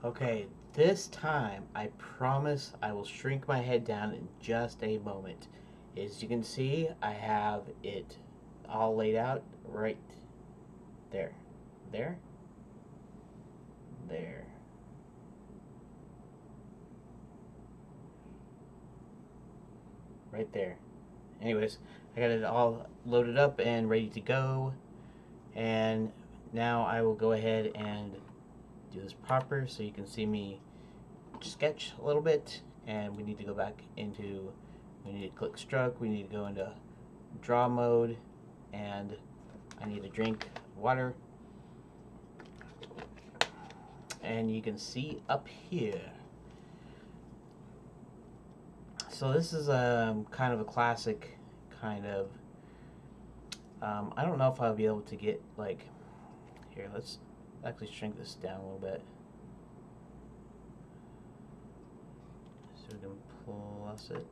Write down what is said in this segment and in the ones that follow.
Okay, this time I promise I will shrink my head down in just a moment. As you can see, I have it all laid out right there. There. There. Right there. Anyways, I got it all loaded up and ready to go. And now I will go ahead and do this proper so you can see me sketch a little bit. And we need to go back into, we need to click stroke, we need to go into draw mode, and I need a drink of water. And you can see up here. So this is kind of a classic kind of, I don't know if I'll be able to get like, here, let's actually shrink this down a little bit. So we can plus it.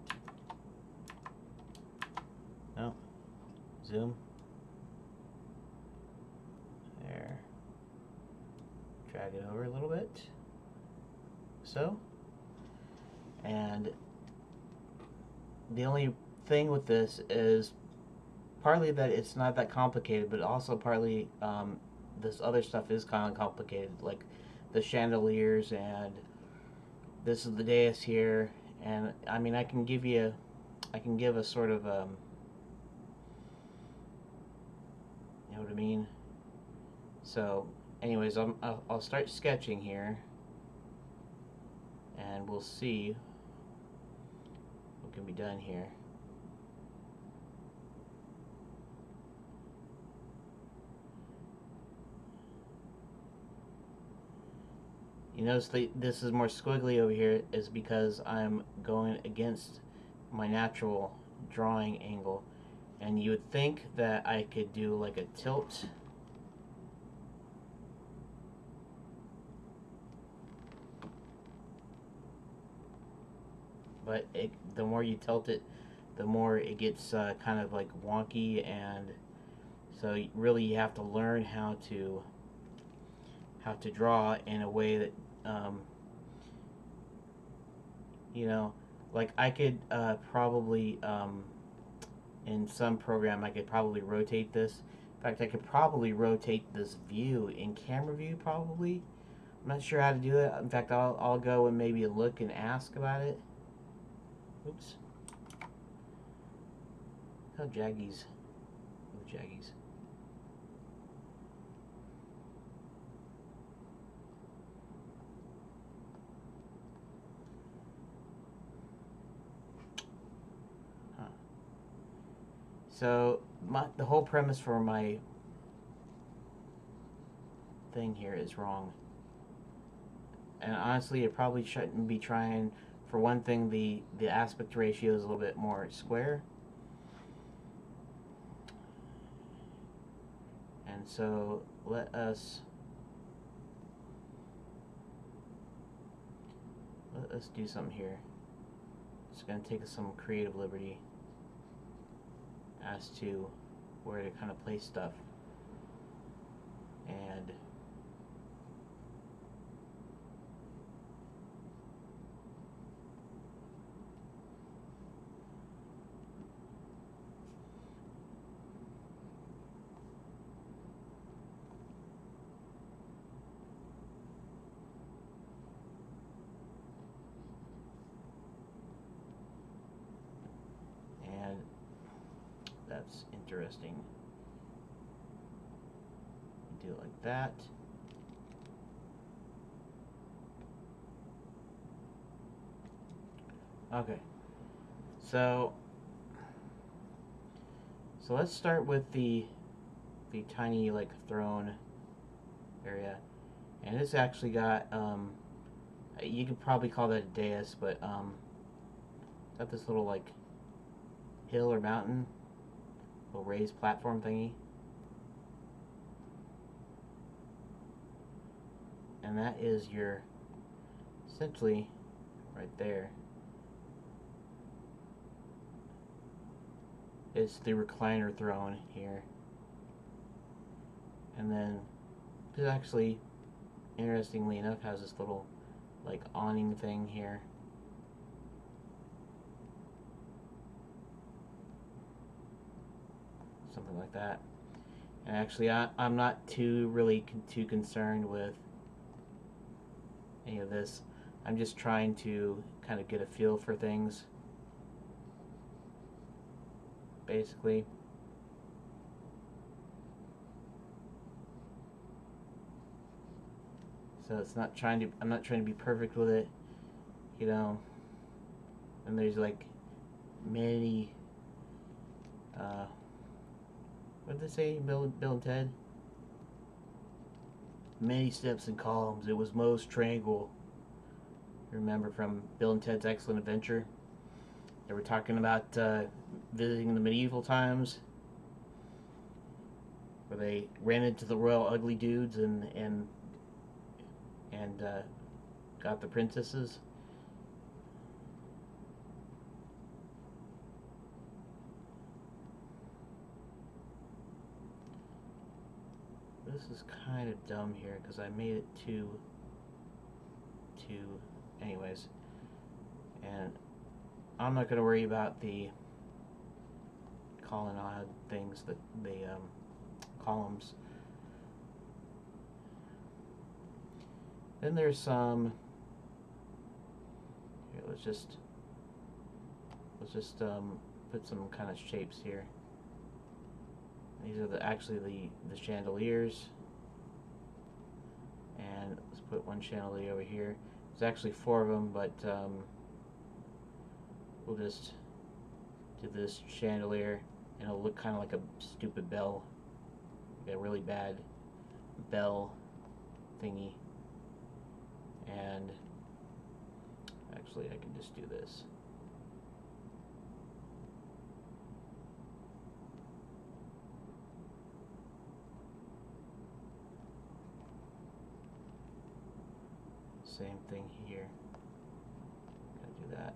No, zoom. There. Drag it over a little bit. So. And the only thing with this is partly that it's not that complicated, but also partly this other stuff is kind of complicated, like the chandeliers, and this is the dais here, and I mean I can give a sort of you know what I mean. So, anyways, I'll start sketching here, and we'll see what can be done here. You notice this is more squiggly over here is because I'm going against my natural drawing angle. And you would think that I could do like a tilt. But the more you tilt it, the more it gets kind of like wonky, and so really you have to learn how to draw in a way that you know, like I could probably in some program I could probably rotate this. In fact, I could probably rotate this view in camera view probably. I'm not sure how to do it. In fact, I'll go and maybe look and ask about it. Oops. How jaggies. Oh, jaggies. Huh. So the whole premise for my thing here is wrong. And honestly, it probably shouldn't be trying. For one thing, the aspect ratio is a little bit more square. And so let us do something here. It's going to take us some creative liberty as to where to kind of place stuff. And that's interesting. Do it like that. Okay. So let's start with the tiny like throne area. And it's actually got you could probably call that a dais, but it's got this little like hill or mountain, little raised platform thingy. And that is your, essentially, right there. It's the recliner throne here. And then this actually, interestingly enough, has this little like awning thing here. Something like that. And actually, I'm not too concerned with any of this. I'm just trying to kind of get a feel for things, basically. So it's not trying to, I'm not trying to be perfect with it, you know. And there's like many, what did they say, Bill and Ted? Many steps and columns. It was most tranquil. Remember from Bill and Ted's Excellent Adventure? They were talking about visiting the medieval times, where they ran into the royal ugly dudes and got the princesses. This is kind of dumb here because I made it too anyways, and I'm not going to worry about the colonnade things, the columns. Then there's some here, let's just put some kind of shapes here. These are actually the chandeliers, and let's put one chandelier over here. There's actually 4 of them, but we'll just do this chandelier, and it'll look kind of like a stupid bell, like a really bad bell thingy. And actually, I can just do this. Same thing here. Gotta do that.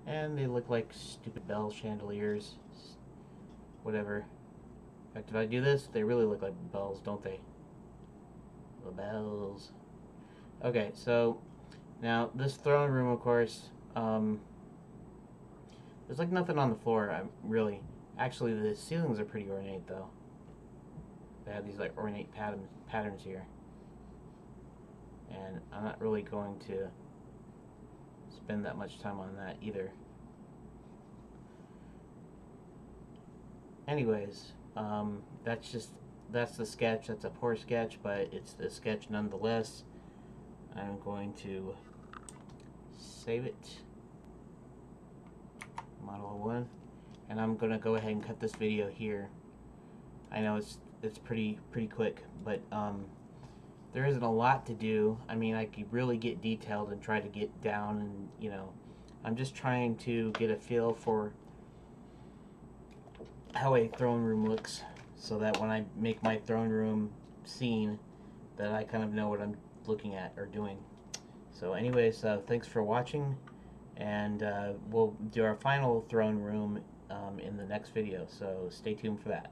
And they look like stupid bell chandeliers. Whatever. In fact, if I do this, they really look like bells, don't they? The bells. Okay, so now this throne room, of course, there's like nothing on the floor. Actually, the ceilings are pretty ornate though. They have these like ornate patterns here, and I'm not really going to spend that much time on that either. Anyways, that's the sketch. That's a poor sketch, but it's the sketch nonetheless. I'm going to save it, Model 1, and I'm gonna go ahead and cut this video here. I know it's pretty quick, but there isn't a lot to do. I mean, I could really get detailed and try to get down, and you know, I'm just trying to get a feel for how a throne room looks, so that when I make my throne room scene, that I kind of know what I'm looking at or doing. So anyways, thanks for watching, and we'll do our final throne room in the next video, so stay tuned for that.